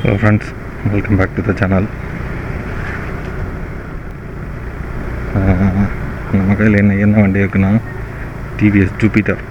Hello friends, welcome back to the channel. நம்ம கையில் என்ன வண்டி இருக்குன்னா டிவிஎஸ் ஜூபிட்டர்.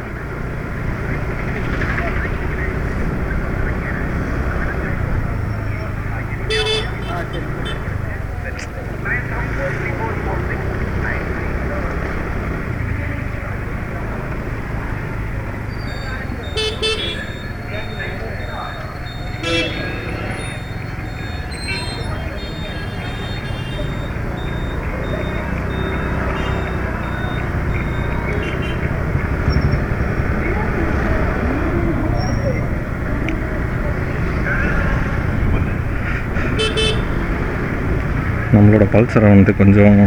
நம்மளோட பல்சரை வந்து கொஞ்சம்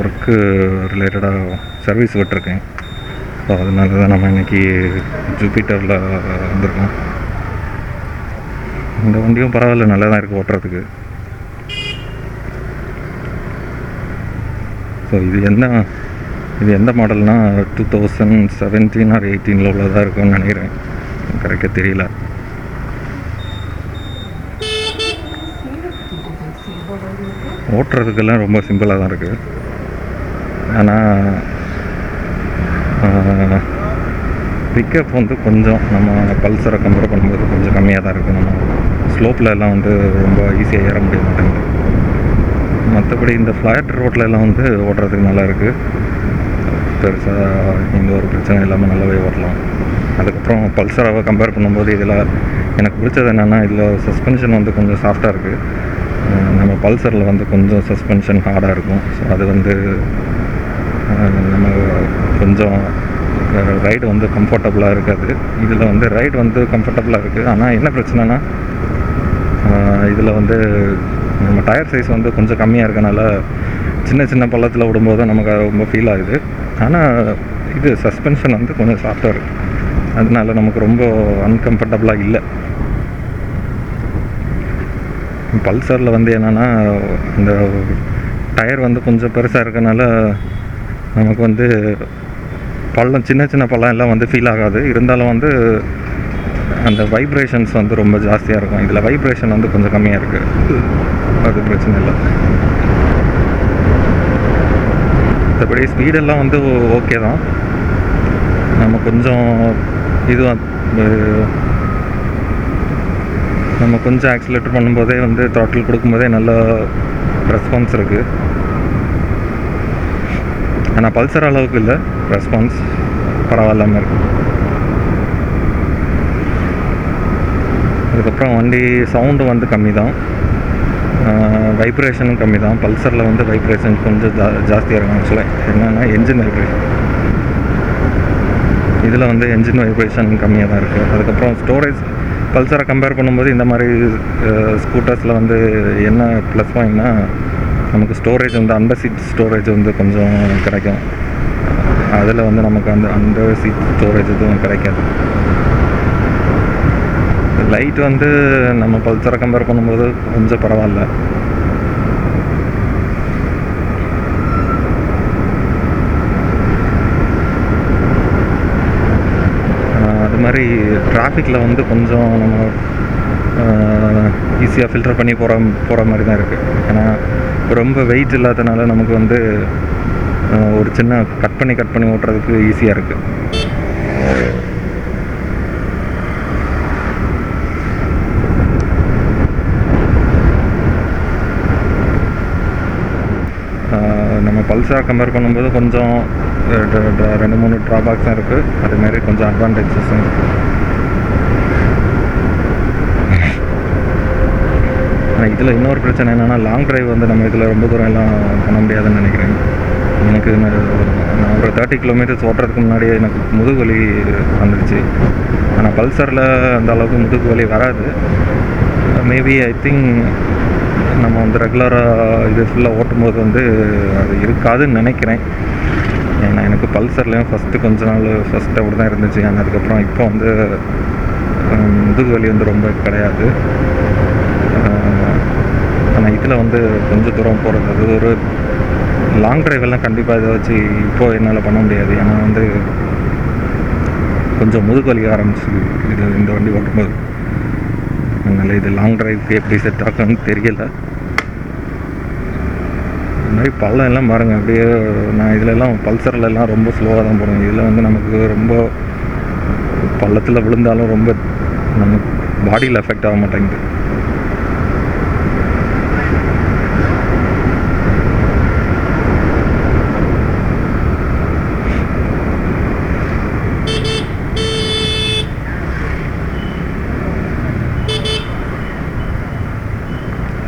ஒர்க்கு ரிலேட்டடாக சர்வீஸ் விட்டுருக்கேன். ஸோ அதனால தான் நம்ம இன்றைக்கி ஜூபிட்டரில் வந்திருக்கோம். இந்த வண்டியும் பரவாயில்ல, நல்லா தான் இருக்குது ஓட்டுறதுக்கு. ஸோ இது எந்த மாடல்னால் 2017 ஆர் 18 உள்ளதாக இருக்கும்னு நினைக்கிறேன், கரெக்டாக தெரியல. ஓட்டுறதுக்கெல்லாம் ரொம்ப சிம்பிளாக தான் இருக்குது. ஆனால் பிக்கப் வந்து கொஞ்சம் நம்ம பல்சரை கம்பேர் பண்ணும்போது கொஞ்சம் கம்மியாக தான் இருக்குது. நம்ம ஸ்லோப்பில் எல்லாம் வந்து ரொம்ப ஈஸியாக ஏற முடிய மாட்டேங்குது. மற்றபடி இந்த ஃப்ளாட் ரோட்லலாம் வந்து ஓட்டுறதுக்கு நல்லா இருக்குது. பெருசாக எந்த ஒரு பிரச்சனை இல்லாமல் நல்லாவே ஓட்டலாம். அதுக்கப்புறம் பல்சரை கம்பேர் பண்ணும்போது இதில் எனக்கு பிடிச்சது என்னென்னா, இதில் சஸ்பென்ஷன் வந்து கொஞ்சம் சாஃப்டாக இருக்குது. நம்ம பல்சரில் வந்து கொஞ்சம் சஸ்பென்ஷன் ஹார்டாக இருக்கும். ஸோ அது வந்து நம்ம கொஞ்சம் ரைடு வந்து கம்ஃபர்டபுளாக இருக்காது. இதில் வந்து ரைடு வந்து கம்ஃபர்டபுளாக இருக்குது. ஆனால் என்ன பிரச்சனைனா, இதில் வந்து நம்ம டயர் சைஸ் வந்து கொஞ்சம் கம்மியாக இருக்கனால சின்ன சின்ன பள்ளத்தில் விடும்போது நமக்கு ரொம்ப ஃபீல் ஆகுது. ஆனால் இது சஸ்பென்ஷன் வந்து கொஞ்சம் சாஃப்டாக இருக்குது. அதனால நமக்கு ரொம்ப அன்கம்ஃபர்டபுளாக இல்லை. பல்சரில் வந்து என்னென்னா, இந்த டயர் வந்து கொஞ்சம் பெருசாக இருக்கனால நமக்கு வந்து பள்ளம் சின்ன சின்ன பள்ளம் எல்லாம் வந்து ஃபீல் ஆகாது. இருந்தாலும் வந்து அந்த வைப்ரேஷன்ஸ் வந்து ரொம்ப ஜாஸ்தியாக இருக்கும். இதில் வைப்ரேஷன் வந்து கொஞ்சம் கம்மியாக இருக்குது, அது பிரச்சனை இல்லை. மற்றபடி ஸ்பீடெல்லாம் வந்து ஓகே தான். நம்ம கொஞ்சம் நம்ம கொஞ்சம் ஆக்சிலேட்டர் பண்ணும்போதே வந்து த்ராட்டில் கொடுக்கும்போதே நல்ல ரெஸ்பான்ஸ் இருக்குது. ஆனால் பல்சர் அளவுக்கு இல்லை, ரெஸ்பான்ஸ் பரவாயில்லாமல் இருக்குது. அதுக்கப்புறம் வண்டி சவுண்டு வந்து கம்மி தான், வைப்ரேஷனும் கம்மி தான். பல்சரில் வந்து வைப்ரேஷன் கொஞ்சம் ஜாஸ்தியாக இருக்கும். ஆக்சுவலாக என்னென்னா என்ஜின் வைப்ரேஷன், இதில் வந்து என்ஜின் வைப்ரேஷன் கம்மியாக தான் இருக்குது. அதுக்கப்புறம் ஸ்டோரேஜ் பல்சரை கம்பேர் பண்ணும்போது இந்த மாதிரி ஸ்கூட்டர்ஸில் வந்து என்ன ப்ளஸ் பாயிண்ட்னா, நமக்கு ஸ்டோரேஜ் வந்து அண்டர் சீட் ஸ்டோரேஜ் வந்து கொஞ்சம் கிடைக்கும். அதில் வந்து நமக்கு அந்த அண்டர் சீட் ஸ்டோரேஜ் எதுவும் கிடைக்காது. லைட் வந்து நம்ம பல்சரை கம்பேர் பண்ணும்போது கொஞ்சம் பரவாயில்ல. அது மாதிரி டிராஃபிக்கில் வந்து கொஞ்சம் நம்ம ஈஸியாக ஃபில்டர் பண்ணி போகிற மாதிரி தான் இருக்குது. ஏன்னா ரொம்ப வெயிட் இல்லாதனால நமக்கு வந்து ஒரு சின்ன கட் பண்ணி ஓட்டுறதுக்கு ஈஸியாக இருக்குது. நம்ம பல்சரை கம்பேர் பண்ணும்போது கொஞ்சம் 2-3 ட்ராபேக்ஸும் இருக்குது. அதுமாரி கொஞ்சம் அட்வான்டேஜஸும் இருக்குது. ஆனால் இதில் இன்னொரு பிரச்சனை என்னென்னா, லாங் ட்ரைவ் வந்து நம்ம இதில் ரொம்ப தூரம் எல்லாம் பண்ண முடியாதுன்னு நினைக்கிறேன். எனக்கு நான் ஒரு 30 கிலோமீட்டர்ஸ் ஓட்டுறதுக்கு முன்னாடியே எனக்கு முதுகு வலி வந்துடுச்சு. ஆனால் பல்சரில் அந்த அளவுக்கு முதுகு வலி வராது. மேபி ஐ திங்க் நம்ம வந்து ரெகுலராக இது ஃபுல்லாக ஓட்டும்போது வந்து அது இருக்காதுன்னு நினைக்கிறேன். ஏன்னா எனக்கு பல்சர்லேயும் கொஞ்ச நாள் ஃபஸ்ட்டு அப்படி தான் இருந்துச்சு. ஆனால் அதுக்கப்புறம் இப்போ வந்து முதுகு வலி வந்து ரொம்ப கிடையாது. ஆனால் இதில் வந்து கொஞ்சம் தூரம் போகிறது, அது ஒரு லாங் ட்ரைவெல்லாம் கண்டிப்பாக இதை வச்சு இப்போது என்னால் பண்ண முடியாது. ஏன்னா வந்து கொஞ்சம் முதுகு வலிக்க ஆரம்பிச்சு இந்த வண்டி ஓட்டும்போது. அதனால் இது லாங் ட்ரைவ்க்கு எப்படி செட் ஆகும்னு தெரியலை. இந்த மாதிரி பள்ளம் எல்லாம் பாருங்கள். அப்படியே நான் இதிலெல்லாம் பல்சர்லெல்லாம் ரொம்ப ஸ்லோவாக தான் போடுவேன். இதில் வந்து நமக்கு ரொம்ப பள்ளத்தில் விழுந்தாலும் ரொம்ப நமக்கு பாடியில் எஃபெக்ட் ஆக மாட்டேங்குது.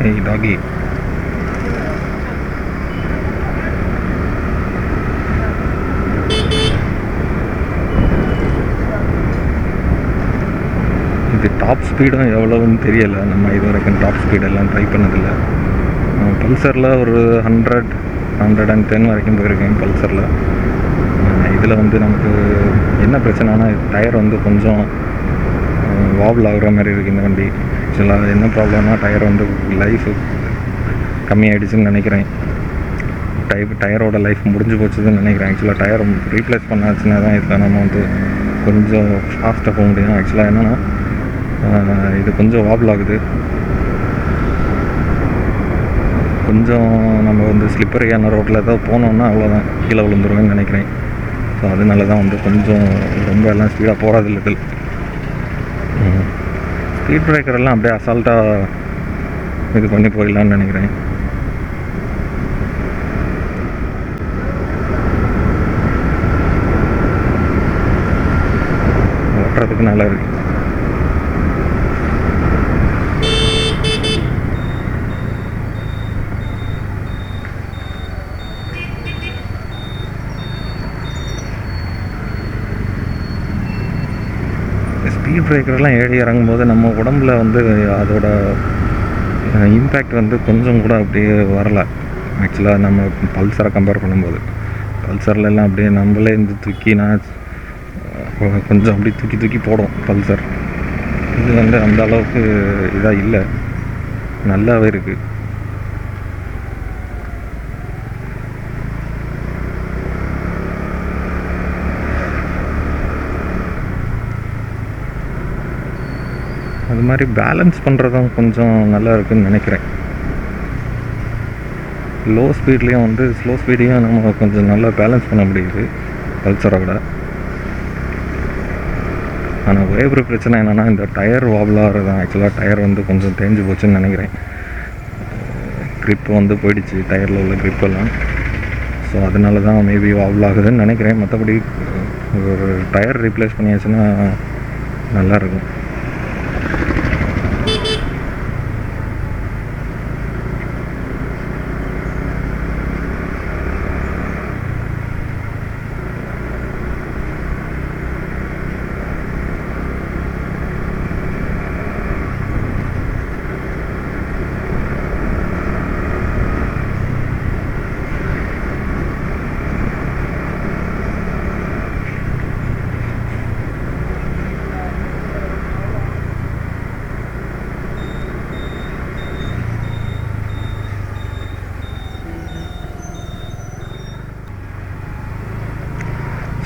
Hey doggy. இது டாப் ஸ்பீடும் எவ்வளோன்னு தெரியலை. நம்ம இது வரைக்கும் டாப் ஸ்பீடெல்லாம் ட்ரை பண்ணதில்லை. பல்சரில் ஒரு 110 வரைக்கும் போயிருக்கேன் பல்சரில். இதில் வந்து நமக்கு என்ன பிரச்சனைனா டயர் வந்து கொஞ்சம் வாபிள் ஆகுற மாதிரி இருக்குது இந்த வண்டி. ஆக்சுவலாக என்ன ப்ராப்ளம்னா டயர் வந்து லைஃப் கம்மியாயிடுச்சுன்னு நினைக்கிறேன். டயரோட லைஃப் முடிஞ்சு போச்சுன்னு நினைக்கிறேன். ஆக்சுவலாக டயர் ரீப்ளேஸ் பண்ணாச்சுன்னா தான் இதில் நம்ம வந்து கொஞ்சம் ஃபாஸ்ட்டாக போக முடியும். ஆக்சுவலாக என்னென்னா இது கொஞ்சம் வாபிள் ஆகுது. கொஞ்சம் நம்ம வந்து ஸ்லிப்பரியான ரோட்டில் ஏதாவது போனோன்னா அவ்வளோதான், கீழே விழுந்துருவேன்னு நினைக்கிறேன். ஸோ அதனால தான் வந்து கொஞ்சம் ரொம்ப எல்லாம் ஸ்பீடாக போகிறதில்ல இதில். ஸ்பீட் பிரேக்கரெல்லாம் அப்படியே அசால்ட்டாக இது பண்ணி போயிடலான்னு நினைக்கிறேன். ஓட்டுறதுக்கு நல்லா இருக்குது. ஸ்பீட் பிரேக்கர்லாம் ஏறி இறங்கும்போது நம்ம உடம்புல வந்து அதோட இம்பேக்ட் வந்து கொஞ்சம் கூட அப்படியே வரலை. ஆக்சுவலாக நம்ம பல்சரை கம்பேர் பண்ணும்போது பல்சர்லெல்லாம் அப்படியே நம்மளே இந்த நான் கொஞ்சம் அப்படி தூக்கி போடும் பல்சர். இது வந்து அந்த அளவுக்கு இதாக இல்லை, நல்லாவே இருக்குது. அது மாதிரி பேலன்ஸ் பண்ணுறதும் கொஞ்சம் நல்லா இருக்குதுன்னு நினைக்கிறேன். லோ ஸ்பீட்லேயும் வந்து ஸ்லோ ஸ்பீடையும் நம்ம கொஞ்சம் நல்லா பேலன்ஸ் பண்ண முடியுது பல்சரை விட. ஆனால் ஒரே ஒரு பிரச்சனை என்னென்னா இந்த டயர் வாபிளாகிறது தான். ஆக்சுவலாக டயர் வந்து கொஞ்சம் தேஞ்சு போச்சுன்னு நினைக்கிறேன். க்ரிப் வந்து போயிடுச்சு டயரில் உள்ள க்ரிப்பெல்லாம். ஸோ அதனால தான் மேபி வாபிள் ஆகுதுன்னு நினைக்கிறேன். மற்றபடி ஒரு டயர் ரீப்ளேஸ் பண்ணியாச்சுன்னா நல்லாயிருக்கும்.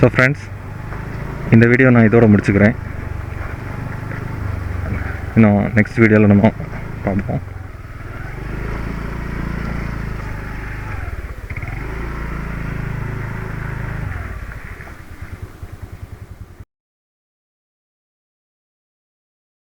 ஸோ ஃப்ரெண்ட்ஸ், இந்த வீடியோ நான் இதோட முடிச்சுக்கிறேன். இன்னும் நெக்ஸ்ட் வீடியோவில் நம்ம பார்ப்போம்.